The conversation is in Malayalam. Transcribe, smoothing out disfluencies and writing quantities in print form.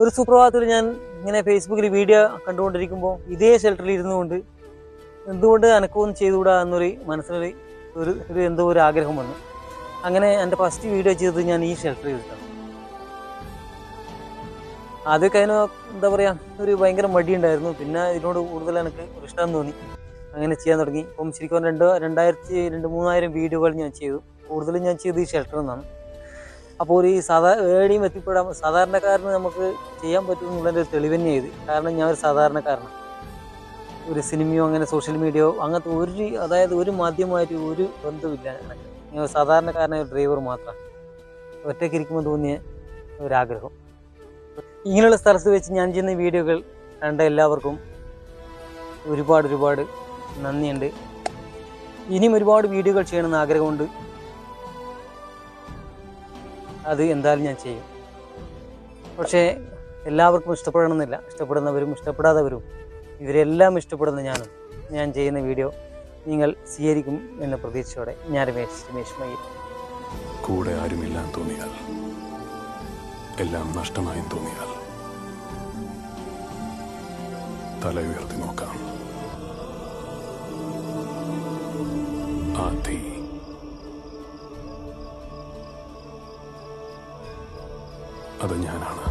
ഒരു സുപ്രഭാതത്തിൽ ഞാൻ ഇങ്ങനെ ഫേസ്ബുക്കിൽ വീഡിയോ കണ്ടുകൊണ്ടിരിക്കുമ്പോൾ ഇതേ ഷെൽട്ടറിൽ ഇരുന്നുകൊണ്ട് എന്തുകൊണ്ട് അനക്കമൊന്നും ചെയ്തുകൂടാ എന്നൊരു മനസ്സിലൊരു എന്തോ ഒരു ആഗ്രഹം വന്നു. അങ്ങനെ എൻ്റെ ഫസ്റ്റ് വീഡിയോ ചെയ്തത് ഞാൻ ഈ ഷെൽട്ടറിൽ ചെയ്തിട്ടാണ്. ആദ്യമൊക്കെ അതിന് എന്താ പറയുക, ഒരു ഭയങ്കര മടിയുണ്ടായിരുന്നു. പിന്നെ ഇതിനോട് കൂടുതൽ എനിക്ക് ഒരു ഇഷ്ടം തോന്നി, അങ്ങനെ ചെയ്യാൻ തുടങ്ങി. ഇപ്പം ശരിക്കും 3000 വീഡിയോകൾ ഞാൻ ചെയ്തു. കൂടുതലും ഞാൻ ചെയ്ത് ഈ ഷെൽട്ടറിൽ നിന്നാണ്. അപ്പോൾ ഒരു എവിടെയും എത്തിപ്പെടാൻ സാധാരണക്കാരന് നമുക്ക് ചെയ്യാൻ പറ്റുമെന്നുള്ളതിൻ്റെ ഒരു തെളിവ് തന്നെയാണ് ഇത്. കാരണം ഞാൻ ഒരു സാധാരണക്കാരനാണ്. ഒരു സിനിമയോ അങ്ങനെ സോഷ്യൽ മീഡിയയോ അങ്ങനത്തെ അതായത് ഒരു മാധ്യമമായിട്ട് ഒരു ബന്ധമില്ല. ഞാൻ സാധാരണക്കാരനായ ഒരു ഡ്രൈവർ മാത്രമാണ്. ഒറ്റയ്ക്ക് ഇരിക്കുമ്പോൾ തോന്നിയ ഒരാഗ്രഹം. ഇങ്ങനെയുള്ള സ്ഥലത്ത് വെച്ച് ഞാൻ ചെയ്യുന്ന വീഡിയോകൾ കണ്ട എല്ലാവർക്കും ഒരുപാട് നന്ദിയുണ്ട്. ഇനിയും ഒരുപാട് വീഡിയോകൾ ചെയ്യണമെന്ന് ആഗ്രഹമുണ്ട്. അത് എന്തായാലും ഞാൻ ചെയ്യും. പക്ഷേ എല്ലാവർക്കും ഇഷ്ടപ്പെടണമെന്നില്ല. ഇഷ്ടപ്പെടുന്നവരും ഇഷ്ടപ്പെടാത്തവരും ഇവരെല്ലാം ഇഷ്ടപ്പെടുന്ന ഞാൻ ചെയ്യുന്ന വീഡിയോ നിങ്ങൾ സ്വീകരിക്കും എന്ന പ്രതീക്ഷയോടെ ഞാൻ രമേശ് മയ്യിൽ. കൂടെ ആരുമില്ലാന്ന് തോന്നിയാൽ, എല്ലാം നഷ്ടമായും തോന്നിയാൽ തല ഉയർത്തി നോക്കാം. ആ തീ അത് ഞാനാണ്.